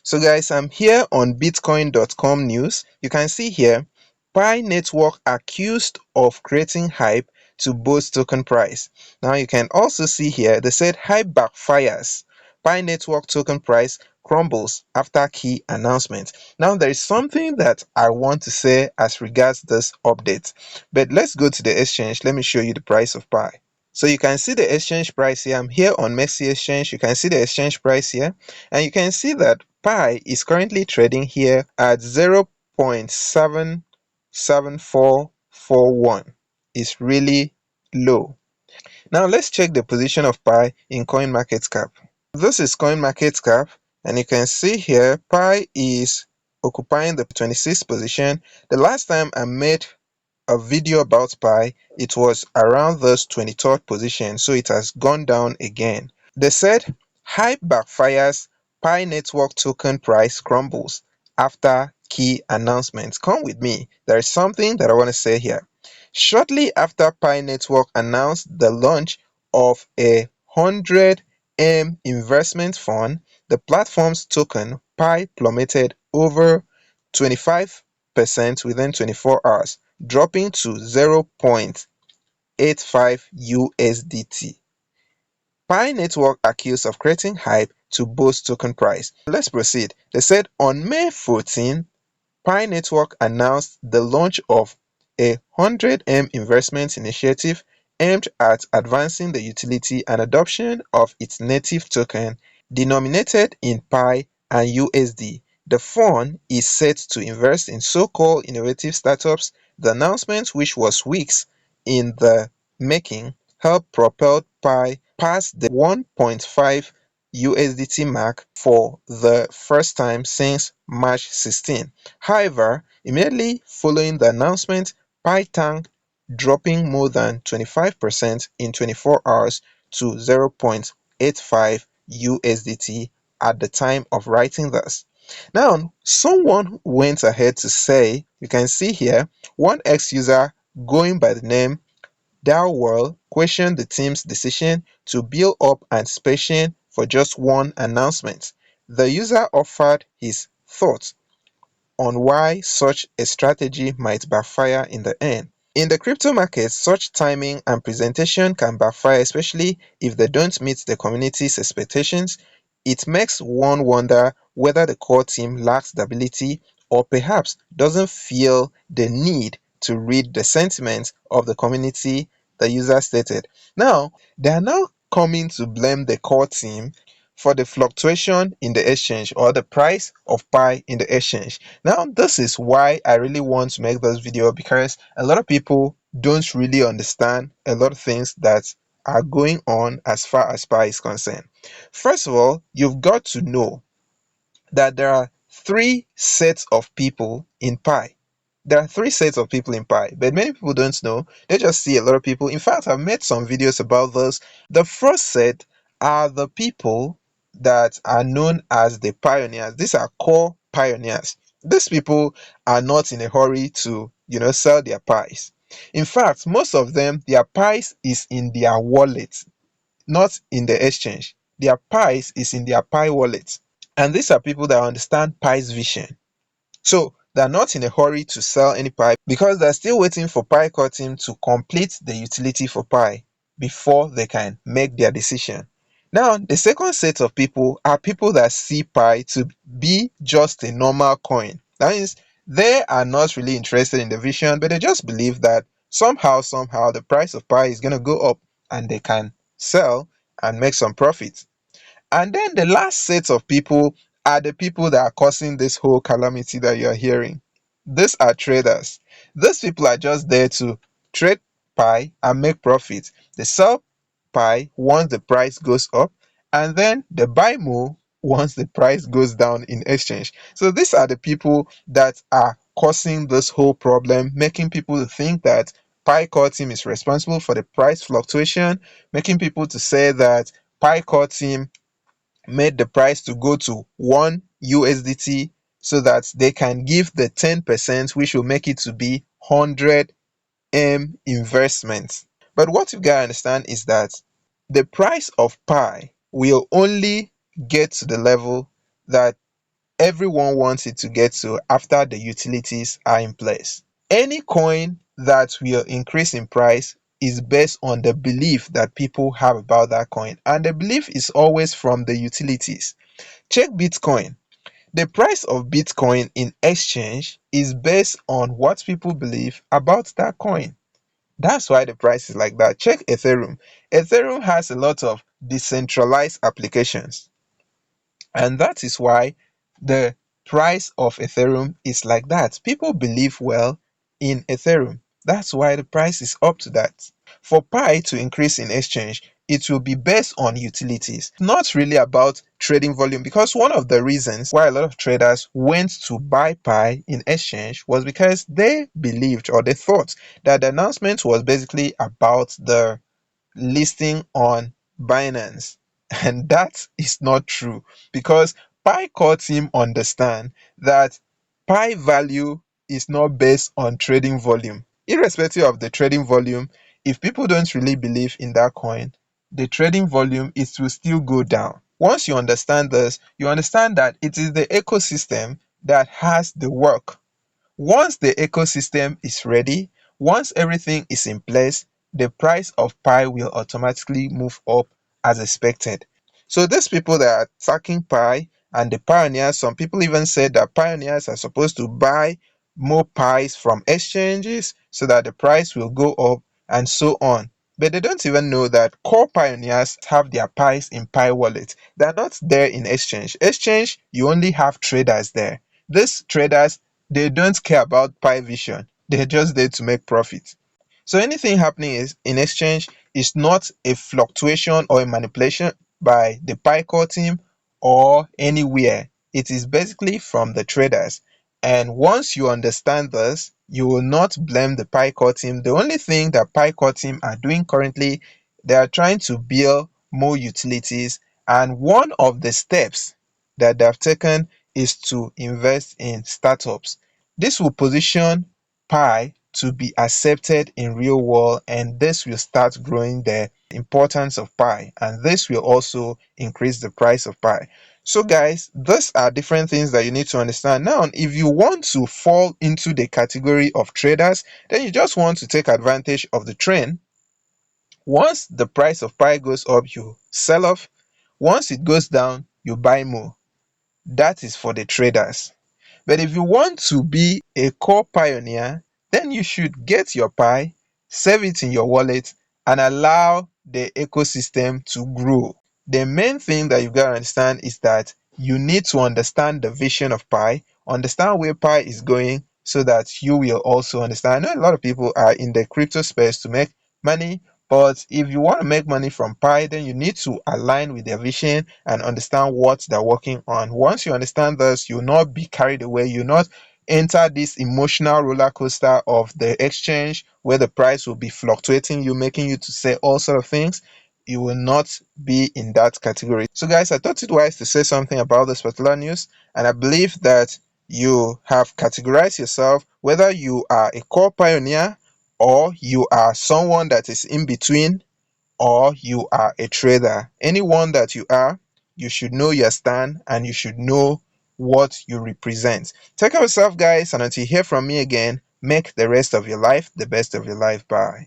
So guys, I'm here on bitcoin.com news. You can see here, Pi network accused of creating hype to boost token price. Now you can also see here, they said hype backfires. Pi network token price crumbles after key announcement. Now there is something that I want to say as regards this update. But let's go to the exchange. Let me show you the price of Pi. So you can see the exchange price here. I'm here on Messi Exchange. You can see the exchange price here. And you can see that Pi is currently trading here at 0.77441. It's really low. Now let's check the position of Pi in CoinMarketCap. This is CoinMarketCap, and you can see here Pi is occupying the 26th position. The last time I made a video about Pi, it was around this 23rd position, so it has gone down again. They said hype backfires, Pi network token price crumbles after key announcements. Come with me, there is something that I want to say here. Shortly after Pi network announced the launch of a 100M investment fund, the platform's token Pi plummeted over 25% within 24 hours, dropping to 0.85 USDT. Pi network accused of creating hype to boost token price. Let's proceed. They said on May 14, Pi network announced the launch of a 100M investment initiative aimed at advancing the utility and adoption of its native token denominated in Pi and USD. The fund is set to invest in so-called innovative startups. The announcement, which was weeks in the making, helped propel Pi past the 1.5 USDT mark for the first time since March 16. However, immediately following the announcement, Pi tanked, dropping more than 25% in 24 hours to 0.85 USDT at the time of writing this. Now, someone went ahead to say, you can see here, one ex-user going by the name Dalwell questioned the team's decision to build up anticipation for just one announcement. The user offered his thoughts on why such a strategy might backfire in the end. In the crypto market, such timing and presentation can backfire, especially if they don't meet the community's expectations. It makes one wonder whether the core team lacks the ability or perhaps doesn't feel the need to read the sentiments of the community, the user stated. Now, they are now coming to blame the core team for the fluctuation in the exchange or the price of Pi in the exchange. Now, this is why I really want to make this video, because a lot of people don't really understand a lot of things that are going on as far as Pi is concerned. First of all, you've got to know that there are three sets of people in Pi. There are three sets of people in Pi, but many people don't know. They just see a lot of people. In fact, I've made some videos about this. The first set are the people that are known as the pioneers. These are core pioneers. These people are not in a hurry to, sell their pies. In fact, most of them, their pies is in their wallet, not in the exchange. Their pies is in their Pi wallet. And these are people that understand Pi's vision. So they're not in a hurry to sell any Pi because they're still waiting for Pi core team to complete the utility for Pi before they can make their decision. Now, the second set of people are people that see Pi to be just a normal coin. That means they are not really interested in the vision, but they just believe that somehow, the price of Pi is going to go up and they can sell and make some profit. And then the last set of people are the people that are causing this whole calamity that you're hearing. These are traders. These people are just there to trade Pi and make profit. They sell Pi once the price goes up, and then they buy more once the price goes down in exchange. So these are the people that are causing this whole problem, making people think that Pi core team is responsible for the price fluctuation, making people to say that Pi core team made the price to go to 1 USDT so that they can give the 10%, which will make it to be 100M investments. But what you gotta understand is that the price of Pi will only get to the level that everyone wants it to get to after the utilities are in place. Any coin that will increase in price is based on the belief that people have about that coin, and the belief is always from the utilities. Check Bitcoin. The price of Bitcoin in exchange is based on what people believe about that coin. That's why the price is like that. Check Ethereum. Ethereum has a lot of decentralized applications, and that is why the price of Ethereum is like that. People believe well in Ethereum. That's why the price is up to that. For Pi to increase in exchange, it will be based on utilities, not really about trading volume. Because one of the reasons why a lot of traders went to buy Pi in exchange was because they believed or they thought that the announcement was basically about the listing on Binance. And that is not true, because Pi core team understand that Pi value is not based on trading volume. Irrespective of the trading volume, if people don't really believe in that coin, the trading volume is will still go down. Once you understand this, you understand that it is the ecosystem that has the work. Once the ecosystem is ready, once everything is in place, the price of Pi will automatically move up as expected. So these people that are attacking Pi and the pioneers, some people even said that pioneers are supposed to buy more Pis from exchanges so that the price will go up and so on. But they don't even know that core pioneers have their Pis in Pi wallet. They're not there in exchange. Exchange, you only have traders there. These traders, they don't care about Pi vision. They're just there to make profit. So anything happening is in exchange is not a fluctuation or a manipulation by the Pi core team or anywhere. It is basically from the traders. And once you understand this, you will not blame the Pi core team. The only thing that Pi core team are doing currently, they are trying to build more utilities. And one of the steps that they have taken is to invest in startups. This will position Pi to be accepted in real world, and this will start growing the importance of Pi, and this will also increase the price of Pi. So guys, these are different things that you need to understand. Now, if you want to fall into the category of traders, then you just want to take advantage of the trend. Once the price of Pi goes up, you sell off. Once it goes down, you buy more. That is for the traders. But if you want to be a core pioneer, then you should get your Pi, save it in your wallet, and allow the ecosystem to grow. The main thing that you gotta understand is that you need to understand the vision of Pi, understand where Pi is going, so that you will also understand. I know a lot of people are in the crypto space to make money, but if you want to make money from Pi, then you need to align with their vision and understand what they're working on. Once you understand this, you'll not be carried away. You'll not enter this emotional roller coaster of the exchange where the price will be fluctuating you, making you to say all sort of things. You will not be in that category. So guys, I thought it wise to say something about this particular news, and I believe that you have categorized yourself, whether you are a core pioneer or you are someone that is in between, or you are a trader. Anyone that you are, you should know your stand and you should know what you represent. Take care of yourself, guys, and until you hear from me again, make the rest of your life the best of your life. Bye.